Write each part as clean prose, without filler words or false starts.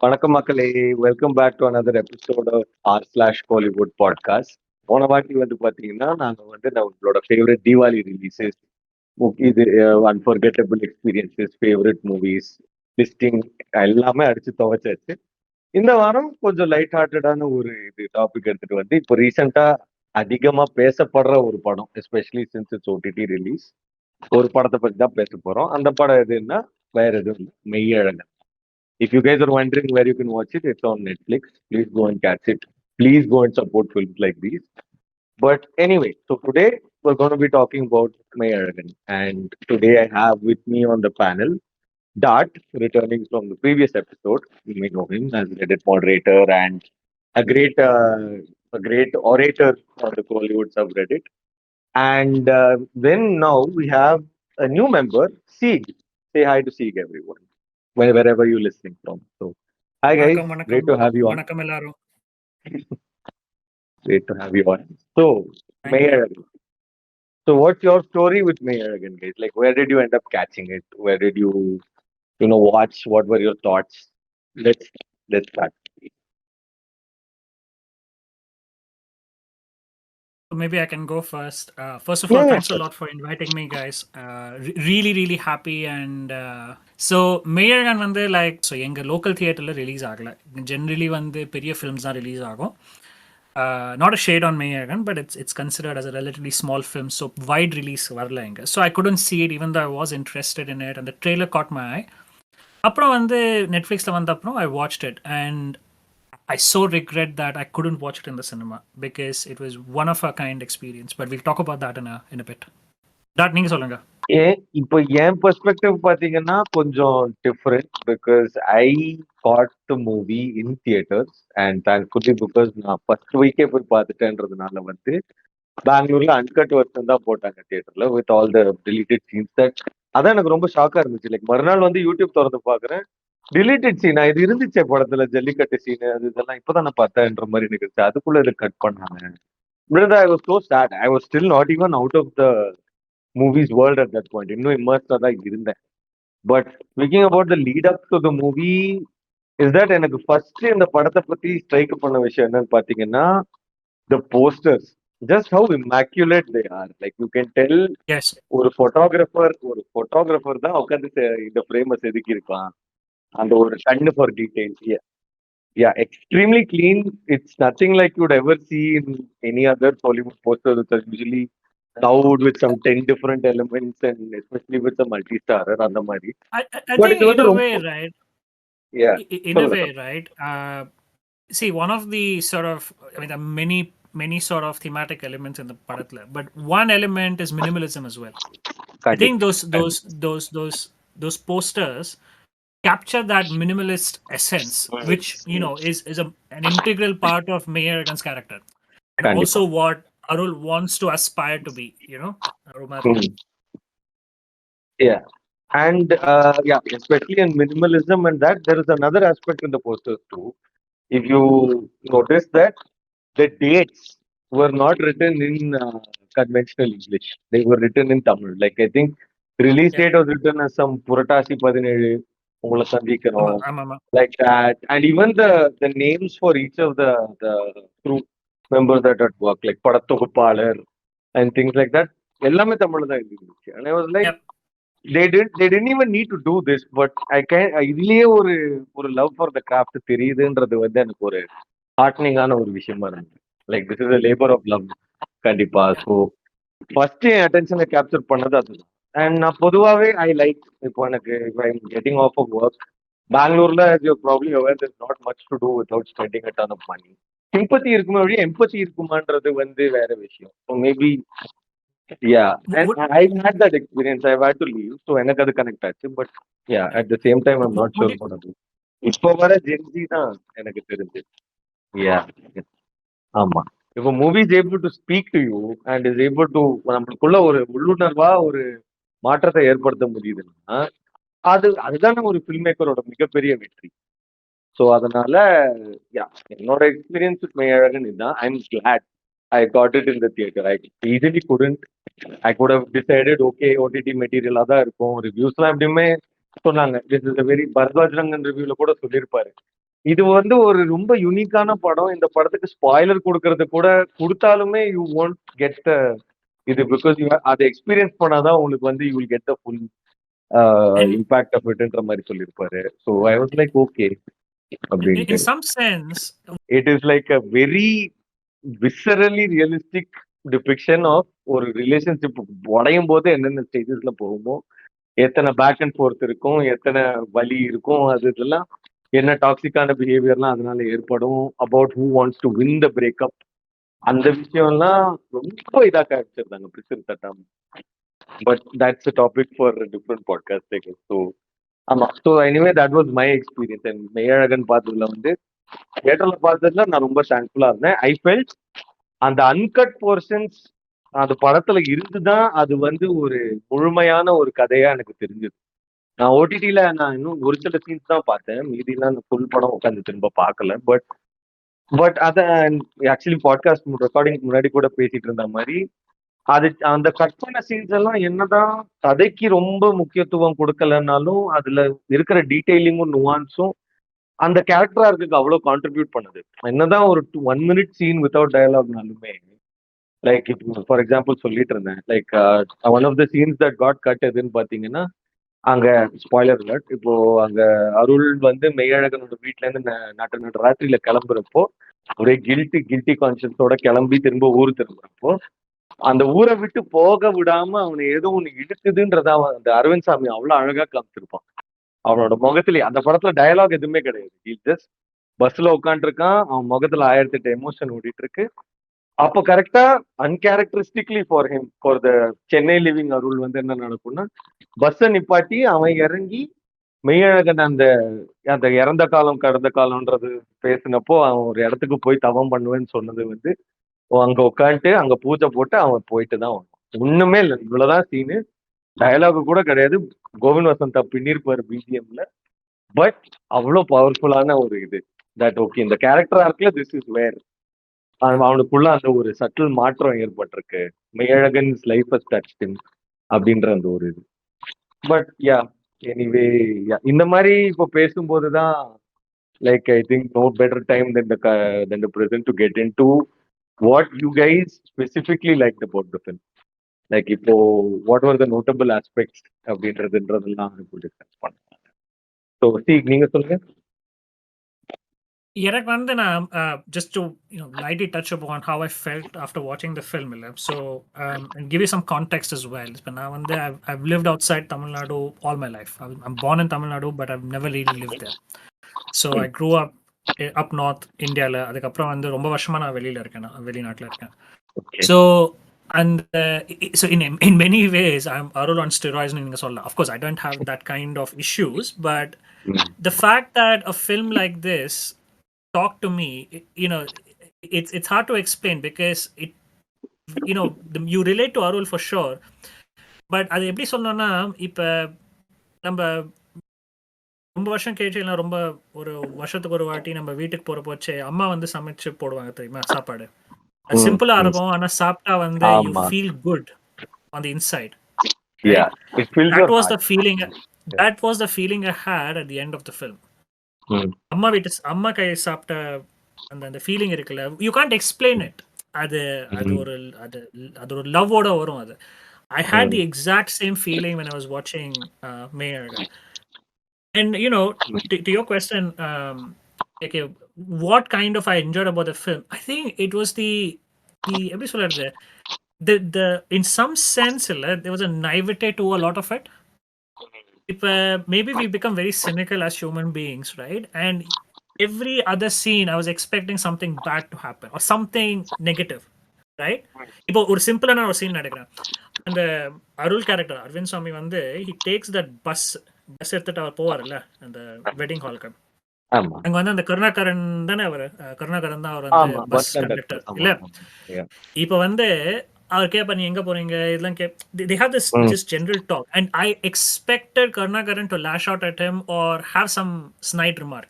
வணக்கம் மக்களே, welcome back to another episode of r/Kollywood podcast. போன வாட்டி வந்து பார்த்தீங்கன்னா, நாங்க வந்து நம்மளோட ஃபேவரட் தீபாவளி ரிலீஸஸ், இது unforgettable experiences, favourite movies, listing எல்லாமே அடிச்சு துவைச்சாச்சு. இந்த வாரம் கொஞ்சம் லைட் ஹார்ட்டடான ஒரு டாபிக் எடுத்துட்டு வந்து, இப்போ ரீசெண்டா அதிகமா பேசப்படுற ஒரு படம், especially since it's OTT release. ஒரு படத்தை பத்தி தான் பேச போறோம். அந்த படம் எதுன்னா வேற எதுவும் இல்லை, Meiyazhagan. If you guys are wondering where you can watch it, it's on Netflix. Please go and catch it. Please go and support films like these. But anyway, so today we're going to be talking about Meiyazhagan. And today I have with me on the panel Dart, returning from the previous episode. You may know him as Reddit moderator and a great, uh, a great orator on the Kollywood subreddit. And then now we have a new member, Sieg. Say hi to Sieg, everyone, wherever you're listening from. So, hi guys, வணக்கம் வணக்கம் great to have you on. வணக்கம் எல்லாரும். Great to have you on. So, Thank you. Mayor. So, what's your story with Mayor again, guys? Like, where did you end up catching it? Where did you watch? What were your thoughts? Let's let's start. So maybe I can go first. First of all, Yeah, thanks a lot for inviting me, guys. Really happy and so Meiyazhagan வந்து so எங்கள் local தியேட்டரில் release ஆகலை. Generally வந்து பெரிய films தான் release ஆகும். Not a shade on Meiyazhagan, but it's considered as a relatively small film, so wide release வரல இங்க. So I couldn't see it even though I was interested in it and the trailer caught my eye. அப்புறம் வந்து நெட்ஃப்ளிக்ஸில் வந்த அப்புறம் I watched it and I so regret that I couldn't watch it in the cinema because it was one of a kind experience. But we'll talk about that in a bit. That நீங்க சொல்லுங்க. இப்போ என் perspective பாத்தீங்கன்னா கொஞ்சம் different because I got the movie in theatres and thankfully because நான் first வீக்கே போய் பார்த்துட்டேன்றதுனால வந்து பெங்களூர்ல uncut version தான் போட்டாங்க தியேட்டர்ல with all the deleted scenes. That அதான் எனக்கு ரொம்ப ஷாக்கா இருந்துச்சு. லைக் மறுநாள் வந்து யூடியூப் திறந்து பாக்குறேன், டிலீட்டட் சீனா இது இருந்துச்சே படத்துல, ஜல்லிக்கட்டு சீன் அது இதெல்லாம் இப்பதான் நான் பார்த்தேன்ற மாதிரி எனக்கு இருந்துச்சு. அதுக்குள்ள இது கட் பண்ணாங்க. I was so sad. I was still not even out of the movies world at that point. இன்னும் இம்மர்ஸ்டா தான் இருந்தேன். But speaking about the lead up to the movie is that எனக்கு ஃபர்ஸ்ட் இந்த படத்தை பத்தி ஸ்ட்ரைக் பண்ண விஷயம் என்னன்னு பாத்தீங்கன்னா, the posters, just how immaculate they are. Like you can tell Yes. ஒரு ஃபோட்டோகிராஃபர் தான் உட்காந்து இந்த ஃப்ரேமை செதுக்கி இருக்கான். அந்த ஒரு கண்ணு for details. Yeah, extremely clean. It's nothing like you'd ever see in any other Hollywood poster, which are usually loud with some 10 different elements and especially with the multi-starrer and the Mari. I But think it was in a a room. way, right? Yeah. In a way, right? See, one of the sort of, I mean, there are many sort of thematic elements in the padatla, but one element is minimalism as well. I think those posters capture that minimalist essence, which is an integral part of Meiyergan's character, and also what Arul wants to aspire to be. Arul. Yeah. And yeah, especially in minimalism and that, there is another aspect in the posters too. If you notice that the dates were not written in conventional English, they were written in Tamil. Like I think release date was written as some Puratasi 17 உங்களை சந்திக்கணும், like that. And even the names for each of the crew members that at work, like படத்தொகுப்பாளர் and things like that, எல்லாமே தமிழ்ல தான் இருந்துச்சு. And I was like, they didn't even need to do this, but இதுலயே ஒரு love for the craft தெரியுதுன்றது வந்து எனக்கு ஒரு ஹார்ட்னிங்கான ஒரு விஷயமா இருந்துச்சு. Like this is a labour of love. கண்டிப்பா. ஸோ ஃபர்ஸ்ட் என் அட்டென்ஷனை கேப்சர் பண்ணது அதுதான். அண்ட் நான் பொதுவாகவே ஐ லைக், இப்போ எனக்கு கெட்டிங் ஆஃப் ஆஃப் ஒர்க் பெங்களூர்ல, probably aware there's not much to do without spending a ton of money. Sympathy இருக்குமே வழி எம்பத்தி இருக்குமான்றது வந்து வேற விஷயம். So maybe yeah, and I've had that experience. I've had to leave, so எனக்கு அது connect ஆச்சு. But yeah, at the same time I'm not sure what to do. இப்போ வர ஜென்சி தான் எனக்கு தெரிஞ்சு. Yeah, ஆமா. இப்போ movie is able to speak to you and is able to நம்மளுக்குள்ள ஒரு உள்ளுணர்வா ஒரு மாற்றத்தை ஏற்படுத்த முடியுதுன்னா அதுதானே ஒரு ஃபில்ம் மேக்கரோட மிகப்பெரிய வெற்றி. ஸோ அதனால என்னோட எக்ஸ்பீரியன்ஸ் வித் மெய்யழகன் இதுதான். I am glad I got it in the theater. I easily couldn't. I could have decided, okay, OTT மெட்டீரியலா தான் இருக்கும். ரிவ்யூஸ்லாம் எப்படியுமே சொன்னாங்க. This is a very Bharadwaj Rangan ரிவ்யூல கூட சொல்லியிருப்பாரு, இது வந்து ஒரு ரொம்ப யூனிக்கான படம். இந்த படத்துக்கு ஸ்பாய்லர் குடுக்கறது கூட குடுத்தாலுமே யூ வொன்ட் கெட் த இது பிகாஸ் யூ அத எக்ஸ்பீரியன்ஸ் பண்ணாதான் உங்களுக்கு வந்து you will get the full And impact of இட்ன்ற மாரி சொல்லியிருப்பாரு. So I was like okay in அப்படின்ட்டு. some sense, it is like a very viscerally realistic depiction of ஒரு ரிலேஷன்ஷிப் உடையும் போது என்னென்ன ஸ்டேஜஸ்ல போகுமோ, எத்தனை பேக் அண்ட் ஃபோர்த் இருக்கும், எத்தனை வலி இருக்கும், அது இதெல்லாம் என்ன டாக்ஸிக்கான பிஹேவியர்லாம் அதனால ஏற்படும். About who wants to win the breakup, அந்த விஷயம்லாம் ரொம்ப இதா காமிச்சிருந்தாங்க பிரிசல் தட்டாம. But that's a topic for different podcast. So ஆமா. So anyway that was my experience. And Meiyazhagan பார்த்ததுல வந்து தியேட்டர்ல பார்த்ததுல நான் ரொம்ப தேங்க்ஃபுல்லா இருந்தேன். ஐ ஃபெல்ட் அந்த அன்கட் போர்ஷன்ஸ் அந்த படத்துல இருந்துதான் அது வந்து ஒரு முழுமையான ஒரு கதையா எனக்கு தெரிஞ்சது. நான் ஓடிடில நான் இன்னும் ஒரு சில சீன்ஸ் தான் பார்த்தேன். மீதிலாம் அந்த ஃபுல் படம் உட்காந்து திரும்ப பார்க்கல. பட் பட் அத ஆக்சுவலி பாட்காஸ்ட் ரெக்கார்டிங் முன்னாடி கூட பேசிட்டு இருந்த மாதிரி அது அந்த கட் பண்ண சீன்ஸ் எல்லாம் என்னதான் கதைக்கு ரொம்ப முக்கியத்துவம் கொடுக்கலனாலும் அதுல இருக்கிற டீடைலிங்கும் நுவான்ஸும் அந்த கேரக்டர் ஆர்க்கு அவ்வளவு கான்ட்ரிபியூட் பண்ணுது. என்னதான் ஒரு 1 minute சீன் வித்தவுட் டயலாக்னாலுமே லைக் இப்போ ஃபார் எக்ஸாம்பிள் சொல்லிட்டு இருந்தேன் like one of the scenes that got cut எதுன்னு பாத்தீங்கன்னா அங்க ஸ்பாய்லர் அலர்ட். இப்போ அங்க அருள் வந்து மெய்யழகனோட வீட்ல இருந்து நட்ட நட்ட ராத்திரியில கிளம்புறப்போ ஒரே கில்ட்டி கான்சியஸோட கிளம்பி திரும்ப ஊர் திரும்புறப்போ அந்த ஊரை விட்டு போக விடாம அவனை ஏதோ ஒண்ணு இழுக்குதுன்றத அவன் அந்த அரவிந்த் சாமி அவ்வளவு அழகா காமிச்சிருப்பான். அவனோட முகத்திலேயே அந்த படத்துல டயலாக் எதுவுமே கிடையாது. ஜஸ்ட் பஸ்ல உட்காந்துருக்கான், அவன் முகத்துல 1008 எமோஷன் ஓடிட்டு இருக்கு. அப்போ கரெக்டா அன்கேரக்டரிஸ்டிக்லி for him for the Chennai living Arul வந்து என்ன நடக்கும்னா பஸ்ஸை நிப்பாட்டி அவன் இறங்கி மெய்யழகன் அந்த அந்த இறந்த காலம் கடந்த காலம்ன்றது பேசினப்போ அவன் ஒரு இடத்துக்கு போய் தவம் பண்ணுவேன்னு சொன்னது வந்து அங்க உட்காந்துட்டு அங்க பூஜை போட்டு அவன் போயிட்டு தான் வந்தான். ஒண்ணுமே இல்லை, இவ்வளவுதான் சீனு. டயலாக் கூட கிடையாது. கோவிந்த் வசந்தா பின்னிருப்பாரு பிஜிஎம்ல. பட் அவ்வளோ பவர்ஃபுல்லான ஒரு இது தட் ஓகே இந்த கேரக்டர் ஆர்க்ல திஸ் இஸ் வேர் அவனுக்குள்ள அந்த ஒரு சட்டில் மாற்றம் ஏற்பட்டிருக்கு. மெய்யழகன் லைஃப் டச் அப்படின்ற அந்த ஒரு இது. பட் யா எனிவே இந்த மாதிரி இப்போ பேசும்போதுதான் like I think no better time than the present to get into what you guys specifically like about the film. Like இப்போ what are the notable aspects அப்படின்றதுன்றதெல்லாம் இப்போ டிஸ்கஸ் பண்ணலாம். So நீங்க சொல்லுங்க. எனக்கு வந்து நான் just to lightly touch upon how I felt after watching the film இல்ல. So and give you some context as well. இப்போ நான் வந்து I've lived outside Tamil Nadu all my life. I'm born in Tamil Nadu, but I've never really lived there. So I grew up up north இந்தியால. அதுக்கப்புறம் வந்து ரொம்ப வருஷமா நான் வெளிநாட்டில் இருக்கேன். Okay. So and so in many ways I'm Arul on steroids நீங்க சொல்லலாம். Of course I don't have that kind of issues, but the fact that a film like this talk to me, it's hard to explain because it you relate to Arul for sure, but அது எப்படி சொல்லணும்னா இப்ப நம்ம ரொம்ப வருஷம் கழிச்சு இல்லை ரொம்ப ஒரு வருஷத்துக்கு ஒரு வாட்டி நம்ம வீட்டுக்கு போற போச்சு அம்மா வந்து சமைச்சு போடுவாங்க தெரியுமா சாப்பாடு. அது சிம்பிளா இருக்கும் ஆனா சாப்பிட்டா வந்து you feel good on the inside. Yeah, it feels that your was heart. the feeling that was the feeling I had at the end of the film. அம்மா கை சாப்பிட்ட அந்த ஃபீலிங் இருக்குல்ல, யூ கான்ட் எக்ஸ்பிளைன் இட். அது அது ஒரு அது அது ஒரு லவ்வோட வரும் அது. I had the exact same feeling when I was watching Meiyazhagan. And to your question, okay, what kind of I enjoyed about the film? I think it was the எப்படி சொல்றது, the in some sense there was a naivete to a lot of it. If maybe we become very cynical as human beings, right? And every other scene I was expecting something bad to happen or something negative, right? இப்போ ஒரு சிம்பிளான ஒரு scene நடக்கிறேன். அந்த அருள் character Aravind சாமி வந்து he takes that bus எடுத்துட்டு அவர் போவார்ல அந்த வெட்டிங் ஹாலுக்கு. அங்க வந்து அந்த கருணாகரன் தானே அவர் கருணாகரன் தான் அவர் வந்து பஸ் கண்டக்டர் இல்ல. இப்போ வந்து அவர் கேட்பா நீ எங்க போறீங்க இதெல்லாம் they have this just general talk and I expected Karnakaran to lash out at him or have some snide remark.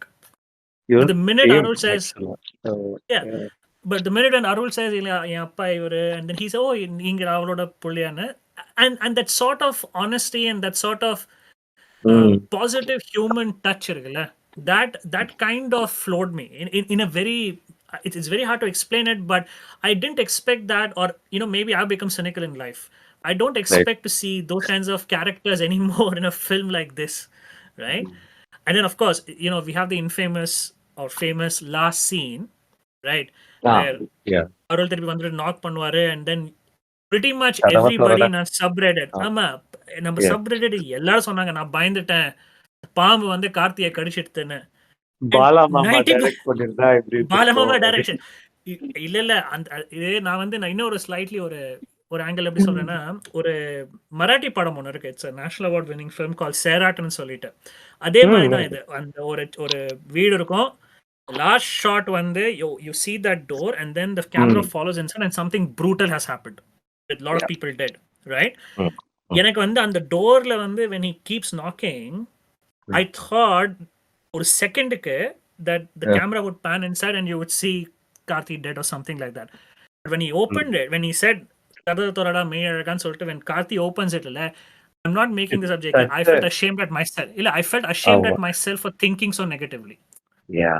But the minute Arul says but the minute when Arul says என் அப்பா இவரு and then he says oh நீங்க அவளோட புள்ளியான்னு and that sort of honesty and that sort of positive human touch இருக்குல்ல, that kind of floored me in a very, it's very hard to explain it, but I didn't expect that. Or maybe I've become cynical in life. I don't Right. expect to see those kinds of characters anymore in a film like this, right? And then of course, we have the infamous or famous last scene, right, Ah, where yeah. அருள் திருப்பி வந்துட்டு knock பண்ணுவாரு, and then pretty much கதவை everybody திறடா. in a subreddit, Ah, ஆமா, நம்ம yeah. subreddit எல்லாரும் சொன்னாங்க நான் பயந்துட்டேன், பாம்பு வந்து கார்த்தியை கடிச்சிடுதுன்னு. And பாலா மாமா 90 டைரக்ட் பண்ணிருந்தா எப்படி இருந்திருக்கும் பாலமாமா அப்படின்னு. டைரக்ஷன். இல்ல இல்ல அந்த இது நான் இன்னொரு ஸ்லைட்லி ஒரு ஒரு ஆங்கிள் எப்படி சொல்றேன்னா, ஒரு மராட்டி படம் ஒன்று இருக்கு. It's national award winning film call சேராட்னு சொல்லிட்டு. அதே மாதிரி தான் ம், இது. அந்த ஒரு ஒரு வீடு இருக்கும். லாஸ்ட் ஷாட் வந்து you see that door and then the camera ம், follows inside and something brutal has happened with lot of yeah. people dead, right? ம், ம், எனக்கு வந்து அந்த டோர்ல வந்து when he keeps knocking, ம். I thought ஒரு செகண்டுக்கு that the Yeah. camera would pan inside and you would see Karthi dead or something like that. But when he opened ம். it, when he said கதவு தோறடா மெய்யழகான்னு சொல்லிட்டு when Karthi opens it, இல்ல, I'm not making this up, JK. I Such felt a- ashamed at myself. இல்ல, I felt ashamed ஆமா. at myself for thinking so negatively. Yeah.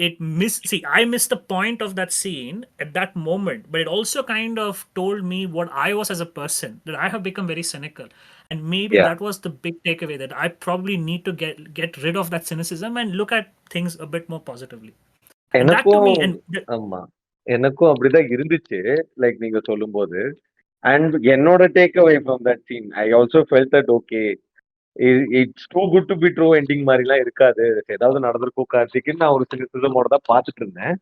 It missed, see, I missed the point of that scene at that moment, but it also kind of told me what I was as a person, that I have become very cynical. And maybe Yeah. that was the big takeaway, that I probably need to get rid of that cynicism and look at things a bit more positively. And that to எனக்கும் me, and ஆமா. எனக்கும் அப்படிதான் இருந்துச்சு. Like நீங்க சொல்லும்போது. And என்னோட take away from that scene I also felt that okay it's too good to be true ending மாதிரிலாம் இருக்காது. ஏதாவது நடந்திருக்கும் கார்த்திக்னு நான் ஒரு சினிசிசமோட தான் பார்த்துட்டு இருந்தேன்.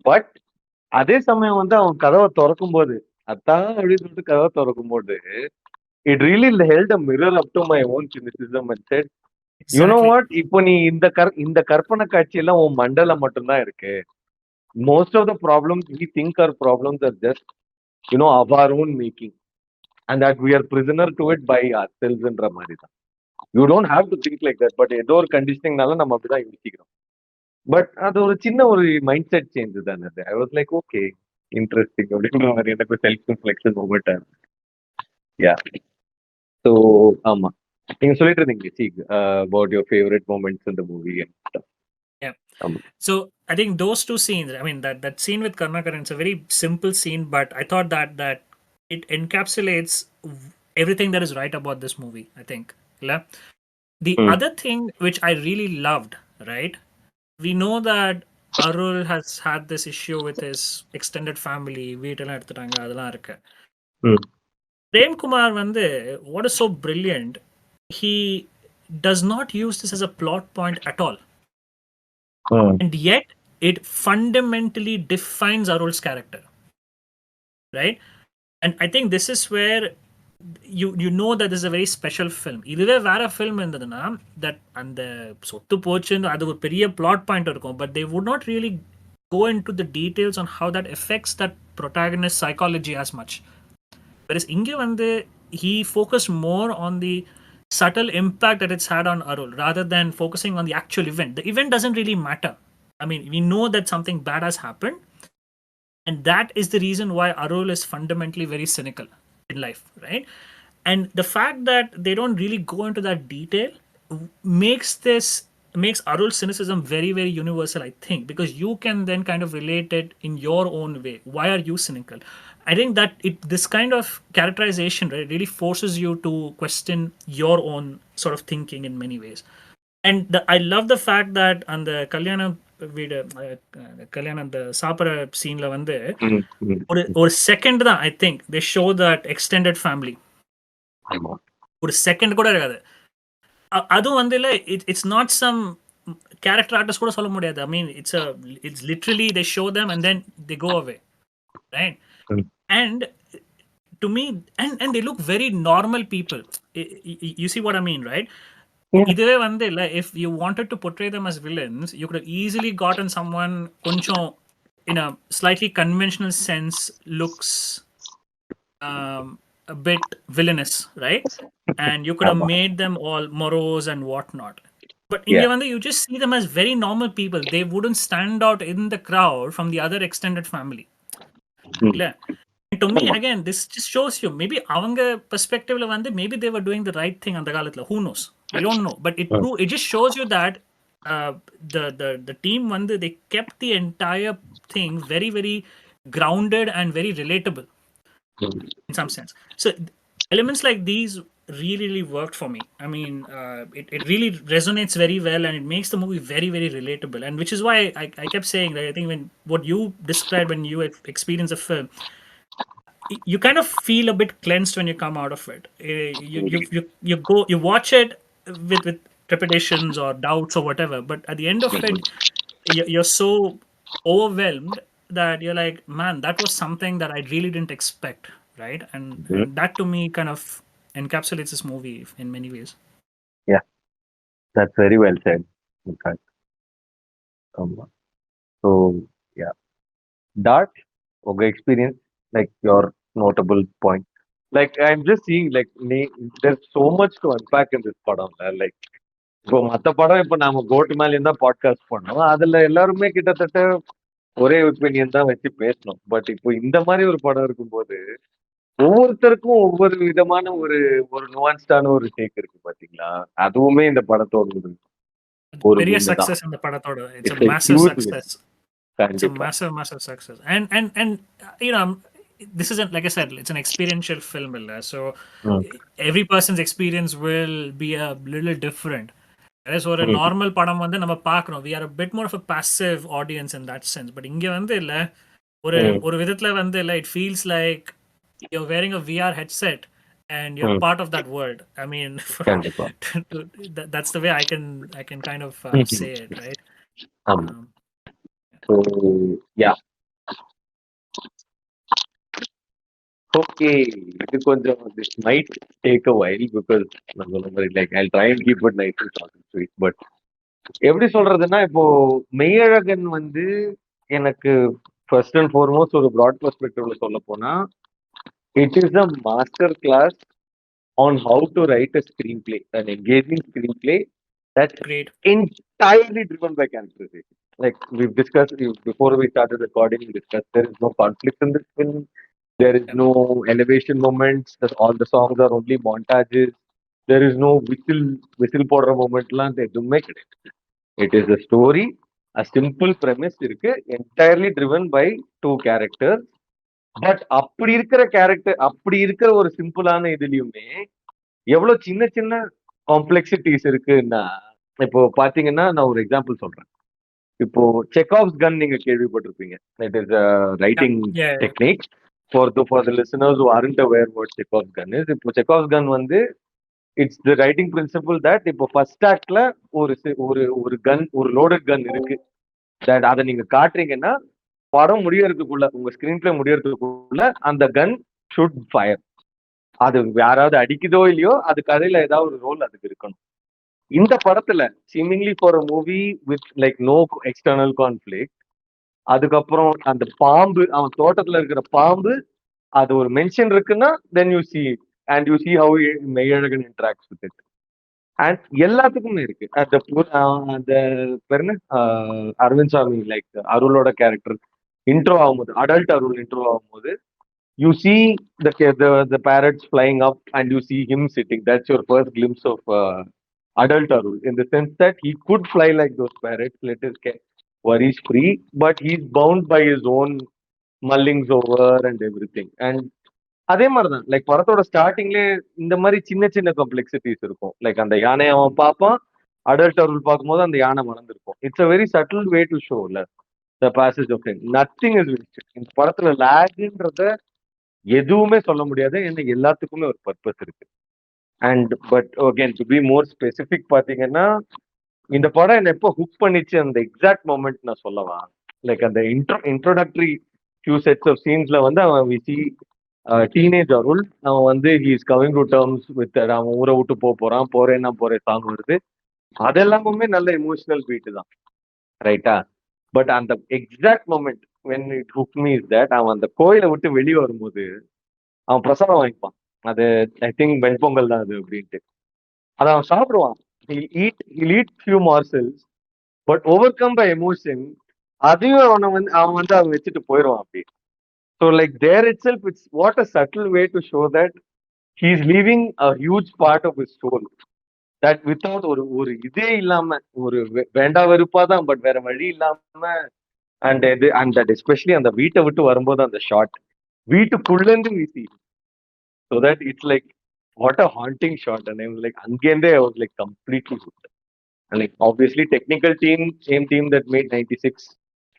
பட் அதே சமயம் வந்து அவன் கதவை திறக்கும் போது அதான் அப்படின்னு சொல்லிட்டு கதவை திறக்கும் போது it really held a mirror up to my own cynicism and said you know exactly, what இப்போ நீ இந்த கற்பனை காட்சி எல்லாம் உன் மண்டல மட்டும்தான் இருக்கு. Most of the problems we think are problems are just of our own making and that we are prisoner to it by ourselves ன்ற மாதிரி தான். You don't have to think like that. But ஏதோ ஒரு கண்டிஷனிங்னால நம்ம அப்படிதான் யோசிக்கிறோம். But அது ஒரு சின்ன ஒரு மைண்ட் செட் சேஞ்ச் தானே அது. ஐ வாஸ் லைக் ஓகே இன்ட்ரெஸ்டிங் அப்படின்ற மாதிரி எனக்கு செல்ஃப் ரிஃப்ளெக்ஷன் மூமெண்ட். யா. ஸோ ஆமா, நீங்க சொல்லிட்டு இருந்தீங்க see about your favourite moments இந்த மூவி. yeah. ஆமா. So I think those two scenes, I mean, that scene with Karnakaran, it's a very simple scene, but I thought that it encapsulates everything that is right about this movie, I think. Yeah? The ம், other thing which I really loved, right? We know that Arul has had this issue with his extended family. வீட்டெல்லாம் எடுத்துட்டாங்க, அதெல்லாம் இருக்கு. ம், Prem Kumar வந்து, what is so brilliant, he does not use this as a plot point at all. ம், And yet, it fundamentally defines Arul's character, right? And I think this is where you know that this is a very special film. இதுவே வேற film இருந்ததுன்னா that அந்த சொத்து போச்சுன்னு அது ஒரு பெரிய plot point இருக்கும், but they would not really go into the details on how that affects that protagonist psychology as much. Whereas இங்க வந்து he focused more on the subtle impact that it's had on Arul rather than focusing on the actual event. The event doesn't really matter. I mean, we know that something bad has happened, and that is the reason why Arul is fundamentally very cynical in life, right? And the fact that they don't really go into that detail makes Arul's cynicism very very universal, I think, because you can then kind of relate it in your own way. Why are you cynical? I think that this kind of characterization, right, really forces you to question your own sort of thinking in many ways. And I love the fact that on the கல்யாண வீடு, கல்யாணம் அந்த சாப்பிட்ற சீன்ல வந்து ம், ம். ஒரு செகண்ட் தான் I think they show that extended family. ஆமா. ஒரு செகண்ட் கூட இருக்காது. அதுவும் வந்து இல்லை, it's not some character artist கூட சொல்ல முடியாது. I mean it's literally they show them and then they go away, right? ம். And to me, and they look very normal people. You see what I mean, right? Yeah. இதுவே வந்து இல்லை, if you wanted to portray them as villains, you could have easily gotten someone கொஞ்சம் in a slightly conventional sense looks a bit villainous, right? And you could have ஆமா. made them all morose and whatnot. But Yeah. in you just see them as very normal people. They wouldn't stand out in the crowd from the other extended family. ம். இல்ல? And to me, ஆமா. again, this just shows you, maybe அவங்க perspectiveல வந்து maybe they were doing the right thing அந்த காலத்துல. Who knows? We don't know. But it just shows you that uh, the team வந்து they kept the entire thing very very grounded and very relatable in some sense. So elements like these really really worked for me. I mean, it really resonates very well and it makes the movie very very relatable, and which is why I kept saying that I think when what you described when you experience a film, you kind of feel a bit cleansed when you come out of it. You go you watch it with trepidations or doubts or whatever, but at the end of it, you're so overwhelmed that you're like, man, that was something that I really didn't expect, right? Mhm. And that to me kind of encapsulates this movie in many ways. Yeah, that's very well said. In fact, so yeah, Dart, okay, experience like your notable point. Like I'm just seeing like there's so much to unpack in this படம். Like இப்போ மத்த படம் இப்போ நாம கோட்டு மேல இருந்தா podcast பண்ணோம். அதுல எல்லாருமே கிட்டத்தட்ட ஒரே ஒப்பீனியன் தான் வச்சு பேசணும். பட் இப்போ இந்த மாதிரி ஒரு படம் இருக்கும்போது ஒவ்வொருத்தருக்கும் ஒவ்வொரு விதமான ஒரு ஒரு நுவான்ஸ்டான ஒரு டேக் இருக்கு பாத்தீங்களா? அதுவுமே இந்த படத்தோட ஒரு ஒரு பெரிய வின்னு தான். சக்சஸ் இந்த படத்தோட. It's a it's a massive huge win. success. It's a கண்டிப்பா. massive massive success. And you know, this isn't, like I said, it's an experiential film illa. So ம். every person's experience will be a little different. Whereas ஒரு ம். Normal படம் வந்து நம்ம பார்க்குறோம், we are a bit more of a passive audience in that sense. But இங்க வந்து இல்ல, ஒரு ம். ஒரு விதத்துல வந்து இல்ல, it feels like you're wearing a VR headset and you're ம். part of that world. I mean, கண்டிப்பா. that's the way I can kind of ம்ஹ்ம். say it, right? ஆமா. Um, so yeah okay. இது கொஞ்சம் this might take a while because நான் சொன்ன மாதிரி like I try and keep it nice and short and sweet. But எப்படி சொல்றதுன்னா இப்போ மெய்யழகன் வந்து எனக்கு ஃபர்ஸ்ட் அண்ட் ஃபார்மோஸ்ட் ஒரு ப்ராட் பெர்ஸ்பெக்டிவ்ல சொல்ல போனா it is a master class on how to write a screenplay, an engaging screenplay that's great. entirely driven by characterization. Like we've discussed before we started recording, we discussed there is no conflict in this film. There is Yeah. no elevation moments. All the songs are only montages. There is no whistle போடுற momentலாம் எதுவுமே கிடையாது. It is a story, a simple premise இருக்கு, entirely driven by two characters. But அப்படி இருக்கிற character அப்படி இருக்கிற ஒரு சிம்பிளான இதுலயுமே எவ்வளவு சின்ன சின்ன காம்ப்ளெக்சிட்டிஸ் இருக்குன்னா இப்போ பாத்தீங்கன்னா நான் ஒரு எக்ஸாம்பிள் சொல்றேன். இப்போ செக்ஆஃப்ஸ் கன் நீங்க கேள்விப்பட்டிருப்பீங்க. It is Yeah. Writing Yeah. Technique for the listeners who aren't aware what Chekhov's gun is. இப்போ செக்ஆஃப்ஸ் கன் வந்து it's the writing principle that இப்போ ஃபர்ஸ்ட் ஆக்ட்ல ஒரு கன் ஒரு லோடட் கன் இருக்கு. தட் அதை நீங்க காட்டுறீங்கன்னா படம் முடியறதுக்குள்ள உங்க ஸ்கிரீன் பிளே முடியறதுக்குள்ள அந்த கன் ஷுட் ஃபயர். அது யாராவது அடிக்குதோ இல்லையோ அது கதையில ஏதாவது ஒரு ரோல் அதுக்கு இருக்கணும். இந்த படத்துல seemingly for a movie with like no external conflict, அதுக்கப்புறம் அந்த பாம்பு அவன் தோட்டத்துல இருக்கிற பாம்பு அது ஒரு மென்ஷன் இருக்குன்னா then you see and you see how Meiyazhagan interacts with it. And எல்லாத்துக்குமே இருக்கு. அந்த பேர் என்ன அரவிந்த் சாமி லைக் அருளோட கேரக்டர் இன்ட்ரோ ஆகும்போது அடல்ட் அருள் இன்ட்ரோ ஆகும்போது you see the parrots flying up and you see him sitting. That's your first glimpse of adult Arul in the sense that he could fly like those parrots, let his worries free, but he's bound by his own mullings over and everything. And அதே மாதிரிதான் like படத்தோட ஸ்டார்டிங்லேயே இந்த மாதிரி சின்ன சின்ன complexities இருக்கும். Like அந்த யானையை அவன் பார்ப்பான், அடல்ட் அருள் பார்க்கும்போது அந்த யானை மறந்துருக்கும். It's a very subtle way to show இல்ல the passage of time. Nothing is wasted இந்த படத்துல. லேக்ன்றத எதுவுமே சொல்ல முடியாது, ஏன்னா எல்லாத்துக்குமே ஒரு பர்பஸ் இருக்கு. And but again to be more specific பாத்தீங்கன்னா இந்த படம் என்ன எப்போ ஹுக் பண்ணிச்சு அந்த எக்ஸாக்ட் மொமெண்ட் நான் சொல்லவா. லைக் அந்த இன்ட்ரோடக்டரி ஃபியூ செட்ஸ் ஆஃப் சீன்ஸ்ல வந்து அவன் விசி டீனேஜ் அருள் அவன் வந்து he is coming to terms with அவன் ஊரை விட்டு போறான், போறேன்னா போறேன் சாங் வருது. அதெல்லாமுமே நல்ல எமோஷனல் பீட்டு தான், ரைட்டா? பட் அந்த exact moment when it hook me is that அவன் அந்த கோயிலை விட்டு வெளியே வரும்போது அவன் பிரசாதம் வாங்கிப்பான். அது ஐ திங்க் வெண்பொங்கல் தான் அது அப்படின்ட்டு. அதை அவன் சாப்பிடுவான். he'll eat few morsels but overcome by emotion. அதையும் அவன் வந்து அவன் வச்சுட்டு போயிடுவான் அப்படி. So like there itself it's what a subtle way to show that he is leaving a huge part of his soul that without ஒரு ஒரு இதே இல்லாம ஒரு வேண்டா வெறுப்பா தான், பட் வேற வழி இல்லாம. அண்ட் இது அண்ட் தட் எஸ்பெஷலி அந்த வீட்டை விட்டு வரும்போது அந்த ஷாட் வீட்டுக்குள்ள இருந்து வீசி, so that it's like what a haunting shot. And like அங்கேருந்தே I was like completely hooked. And like obviously technical team, same team that made 96,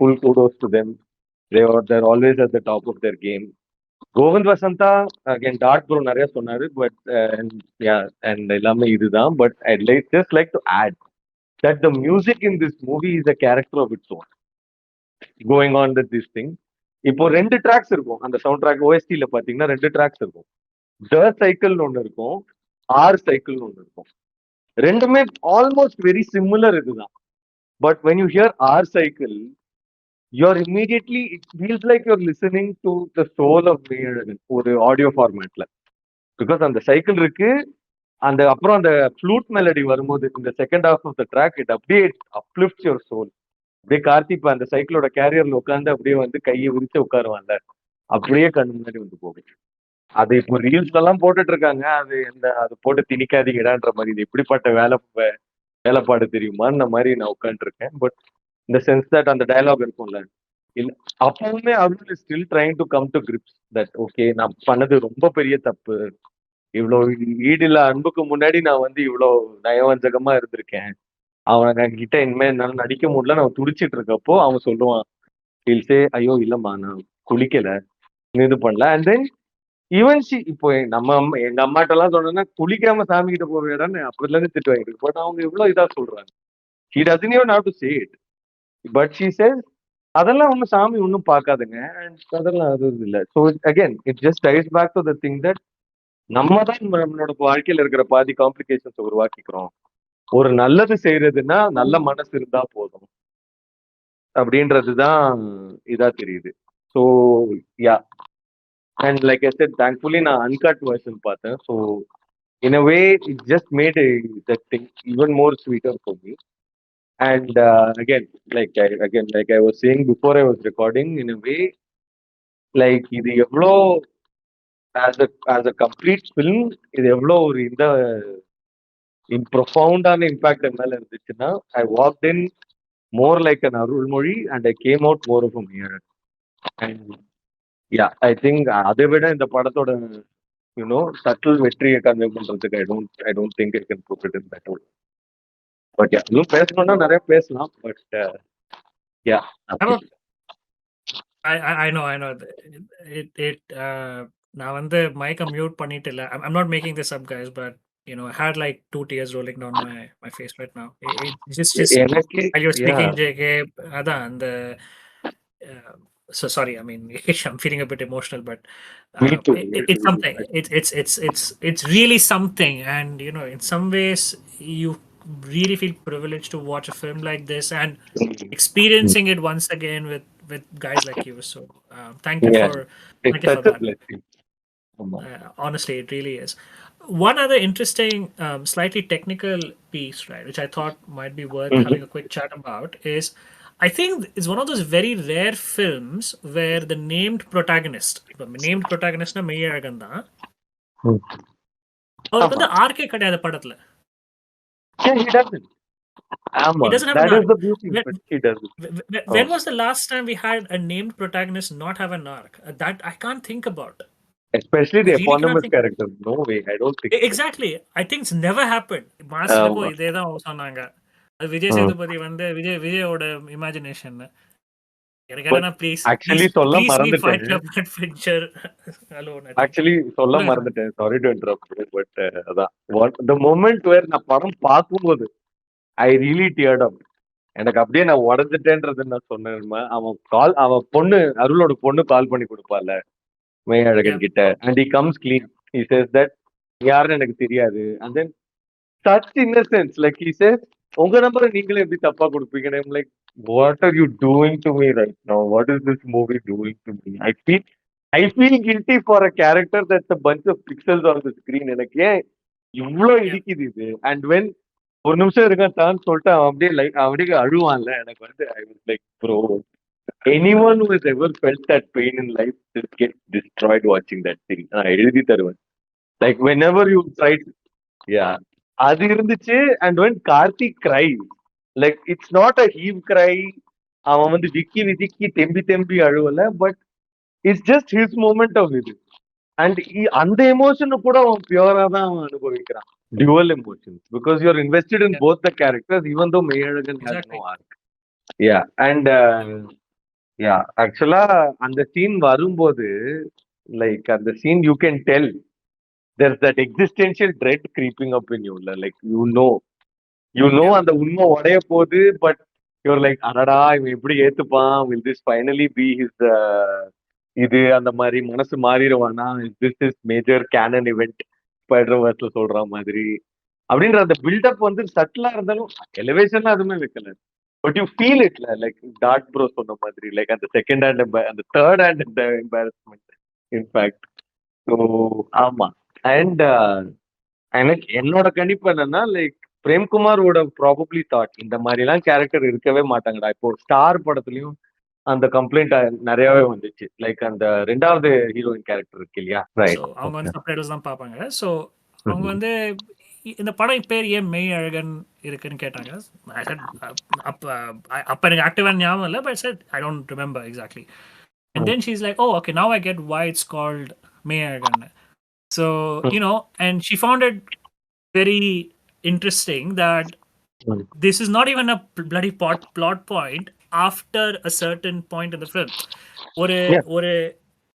full kudos to them. They're always at the top of their game. Govind Vasantha again dark bro நிறைய சொன்னாரு, but and எல்லாமே இதுதான். But I like just like to add that the music in this movie is a character of its own going on with this thing. இப்போ ரெண்டு tracks இருக்கும் அந்த sound track ஓஎஸ்டில பாத்தீங்கன்னா, ரெண்டு ட்ராக்ஸ் இருக்கும். த சைக்கிள்னு ஒன்று இருக்கும், ஆர் சைக்கிள்னு ஒன்று இருக்கும். ரெண்டுமே ஆல்மோஸ்ட் வெரி சிமிலர் இதுதான். But when you hear are cycle, you're immediately, it feels like you're listening to the soul of Meiyazhagan ஒரு ஆடியோ ஃபார்மேட்ல. பிகாஸ் அந்த சைக்கிள் இருக்கு, அந்த அப்புறம் அந்த ஃப்ளூட் மெலடி வரும்போது இந்த second half of the track it அப்படியே அப்லிஃப்ட்ஸ் யுவர் சோல். அப்படியே கார்த்திக் அந்த சைக்கிளோட கேரியர்ல உட்காந்து அப்படியே வந்து கையை விரிச்சு உட்காருவான்ல, அப்படியே கண்ணு முன்னாடி வந்து போகும். அது இப்போ ரீல்ஸ்ல எல்லாம் போட்டுட்டு இருக்காங்க, அது எந்த அது போட்டு திணிக்காதீங்கடான்ற மாதிரி. இது எப்படிப்பட்ட வேலைப்பாடு தெரியுமான்ற மாதிரி நான் உட்காந்துருக்கேன். பட் இந்த சென்ஸ் தட் அந்த டயலாக் இருக்கும்ல, இல்ல அப்பவுமே அவரு still trying to come to grips that okay நான் பண்ணது ரொம்ப பெரிய தப்பு, இவ்வளவு ஈடில்ல அன்புக்கு முன்னாடி நான் வந்து இவ்வளவு நயவஞ்சகமா இருந்திருக்கேன், அவன் கிட்ட இனிமே என்னால நடிக்க முடியல நான் துடிச்சிட்டு இருக்கப்போ அவன் சொல்லுவான், ஹில்ஸே ஐயோ இல்லம்மா நான் குளிக்கல, இது பண்ணல. அண்ட் தென் ஈவன் ஷி இப்போ எங்க அம்மாட்ட எல்லாம் சொன்னா குளிக்காம சாமி கிட்ட போவேடான்னு அப்பதுல இருந்து திட்டு வாங்கிட்டு, பட் அவங்க இவ்வளவு இதா சொல்றாங்க. She doesn't even have to say it. But she says, அதெல்லாம் ஒன்றும் சாமி ஒன்றும் பார்க்காதுங்க. And அதெல்லாம் அது இல்லை. So again it just ties back to the thing that நம்ம தான் நம்மளோட வாழ்க்கையில இருக்கிற பாதி காம்ப்ளிகேஷன்ஸ் உருவாக்கிக்கிறோம். ஒரு நல்லது செய்யறதுன்னா நல்ல மனசு இருந்தா போதும் அப்படின்றதுதான் இதா தெரியுது. So yeah, and like I set thankfully நான் அன்கட் வெர்ஷன் பார்த்தேன். So in a way it just made that thing even more sweeter for me. And again, like I was saying before I was recording, in a way, like இது எவ்வளோ as a complete film, இது எவ்வளோ ஒரு இந்த ப்ரொஃபவுண்டான impact என் மேல இருந்துச்சுன்னா, I walked in more like an Arulmozhi and I came out more of மியர். அண்ட் யா, ஐ திங்க் அதை விட இந்த படத்தோட சட்டில் வெற்றியை கன்வே பண்றதுக்கு I don't think I can put it in that. But yeah, இன்னும் பேசணும்னா நிறைய பேசலாம். But yeah, I know, I know. நான் வந்து மைக்க மியூட் பண்ணிட்டு இல்ல. I'm not making this up, guys, but I had like two tears rolling down my face right now. Just எனக்கு while you're yeah, speaking, JK, அதான் அந்த so sorry. I mean, I'm feeling a bit emotional, but me too, me too, it's me something. too. It's really something, and in some ways, you really feel privileged to watch a film like this and experiencing it once again with guys like you. So thank you Yeah, for it's thank you for such a that. blessing. ஆமா. Honestly, it really is. One other interesting, slightly technical piece, right, which I thought might be worth Mhm. having a quick chat about is I think it's one of those very rare films where the named protagonist, named protagonist na Meiyazhagan தான், ம். அவருக்கு ஆமா. வந்து RK கிடையாது படத்துல. Yeah, he doesn't. He ஆமா. doesn't have an That is arc. the beauty of When, it. He doesn't. when Oh. was the last time we had a named protagonist not have an arc? That I can't think about. Especially I the really cannot eponymous think. character. No way. I don't think so. Exactly. I think it's never happened. மாஸ்டருக்கும் ஆமா. இதே தான் சொன்னாங்க. அது விஜய் ம். சேதுபதி வந்து விஜயோட imagination. எனக்கு But என்னன்னா ப்ளீஸ் ப்ளீஸ் actually சொல்ல ப்ளீஸ் லீவ் மறந்துட்டேன். Fight club adventure alone. I think actually சொல்ல சொல்லுங்க சொல்லுங்க. மறந்துட்டேன். Sorry to interrupt. பட் அதான் the moment where நான் படம் பார்க்கும்போது ஐ ரியலி டியர்ட் அப். எனக்கு அப்படியே நான் உடஞ்சிட்டேன்றது நான் சொன்னேன். அவன் பொண்ணு அருளோட பொண்ணு கால் பண்ணி கொடுப்பால Yeah. மெய்யழகன் கிட்ட, and he comes clean. He says that யாருன்னு எனக்கு தெரியாது. And then such innocence, like he says, உங்க நம்பரை நீங்களே எப்படி தப்பா கொடுப்பீங்க? I'm like, what are you doing to me right now? What is this movie doing to me? I feel guilty for a character that's a bunch of pixels on the screen. எனக்கு ஏன் இவ்வளோ Yeah. இடிக்குது இது? And when ஒரு நிமிஷம் இருக்கான்னு சொல்லிட்டு அவன் அப்படியே அழுவான்ல, எனக்கு வந்து ஐ was like bro, anyone who has ever felt that pain in life just gets destroyed watching that thing. நான் எழுதி தருவேன். Like whenever you try to, yeah. அது இருந்துச்சு. And when Karthik cry, like it's not a heave cry. அவன் வந்து விக்கி விதிக்கி தெம்பி தெம்பி அழுவல. But it's just his moment of இது. அண்ட் அந்த எமோஷனை கூட அவன் பியூரா தான் அவன் அனுபவிக்கிறான். Dual emotions because you're invested in Yeah, both the characters, even though Meiyazhagan has no exactly. arc. Yeah, and yeah, actually, அந்த சீன் வரும்போது, லைக் அந்த scene you can tell there's that existential dread creeping up in you. Like you know Yeah. அந்த உண்மை உடைய போகுது. But your like அடடா இவன் எப்படி ஏத்துப்பான், will this finally be his இது அந்த மாதிரி மனசு மாறிடுவானா, this is major canon event ஸ்பைடர்வர்ஸ்ல சொல்ற மாதிரி அப்படின்ற அந்த பில்டப் வந்து சட்டிலா இருந்தாலும் எலிவேஷன்ல அதுவுமே வைக்கல. பட் யூ ஃபீல் இட்ல லைக் டாட் ப்ரோ சொன்ன மாதிரி, லைக் அந்த செகண்ட் ஹேண்ட் அந்த third hand embarrassment in fact. So ஆமா. அண்ட் எனக்கு என்னோட கணிப்பு என்னன்னா, லைக் பிரேம்குமாரோட ப்ராபப்ளி தாட் இந்த மாதிரி எல்லாம் கேரக்டர் இருக்கவே மாட்டாங்கடா. இப்போ ஸ்டார் படத்துலயும் அந்த கம்ப்ளைண்ட் நிறையவே வந்துச்சு. லைக் அந்த ரெண்டாவது ஹீரோயின் கேரக்டர் இருக்கு இல்லையா, ஸோ ரைட்? அவங்க ஓகே. வந்து சப்டைட்டில்ஸ் தான் பார்ப்பாங்க. ஸோ அவங்க வந்து இந்த படம் பேர் ஏன் மெய் அழகன் இருக்குன்னு கேட்டாங்க. I said, அப்ப அப்ப எனக்கு ஆக்டிவான ஞாபகம் இல்லை, but said I don't remember exactly. And then she's like, oh, okay, now I get why it's called Meiyazhagan. So, and she found it very interesting that this is not even a bloody plot point after a certain point in the film. Or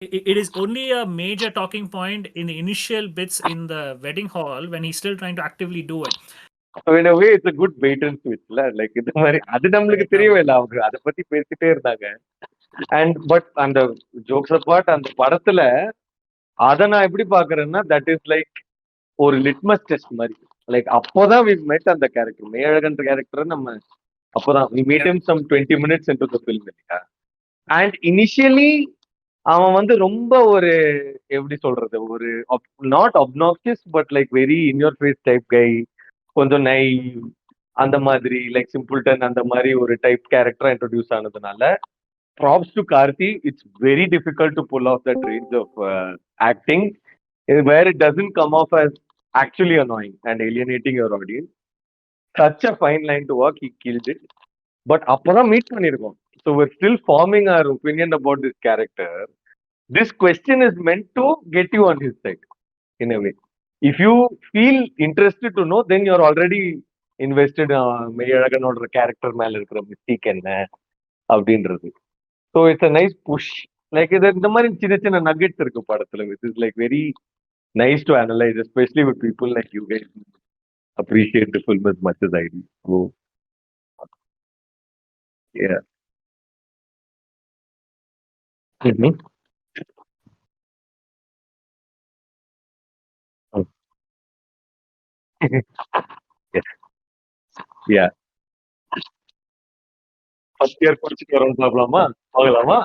it is only a major talking point in the initial bits in the wedding hall when he's still trying to actively do it. in a way it's a good bait and switch ல. Like இந்த மாதிரி அது நம்மளுக்கு Right, தெரியவே இல்லை, அவங்க அதை பத்தி பேசிட்டே இருந்தாங்க. அண்ட் பட் அந்த ஜோக்ஸ் அப்பார்ட் அந்த படத்துல அதை நான் எப்படி பாக்குறேன்னா, தட் இஸ் லைக் ஒரு லிட்மஸ் டெஸ்ட் மாதிரி. லைக் அப்போதான் வி மெட் அந்த கேரக்டர், மேயழகன்ற கேரக்டர் நம்ம அப்போதான் we meet yeah, him some 20 minutes into the film இல்லையா. அண்ட் இனிஷியலி அவன் வந்து ரொம்ப ஒரு எப்படி சொல்றது, ஒரு not obnoxious but like very in your face type guy, கொஞ்சம் நைவ் அந்த மாதிரி, லைக் சிம்பிள்டன் அந்த மாதிரி ஒரு டைப் கேரக்டரா இன்ட்ரோடியூஸ் ஆனதுனால props to Karthi. It's very difficult to pull off that range of acting where it doesn't come off as actually annoying and alienating your audience. Such a fine line to walk. He killed it. But அப்பதான் meet பண்ணிருக்கோம். So we're still forming our opinion about this character. This question is meant to get you on his side in a way. If you feel interested to know, then you're already invested மெய்யழகனோட character மேல இருக்கிற mistake என்ன அப்படின்றது. So it's a nice push. Like இது இந்த மாதிரி சின்ன சின்ன நகெட்ஸ் இருக்கு படத்துல, which is like very nice to analyse, especially with people like you guys appreciate the film as much as I do. So yeah. Mhm. Yes. Yeah. First year படிச்சுட்டு வரோம், பார்க்கலாமா? பார்க்கலாமா?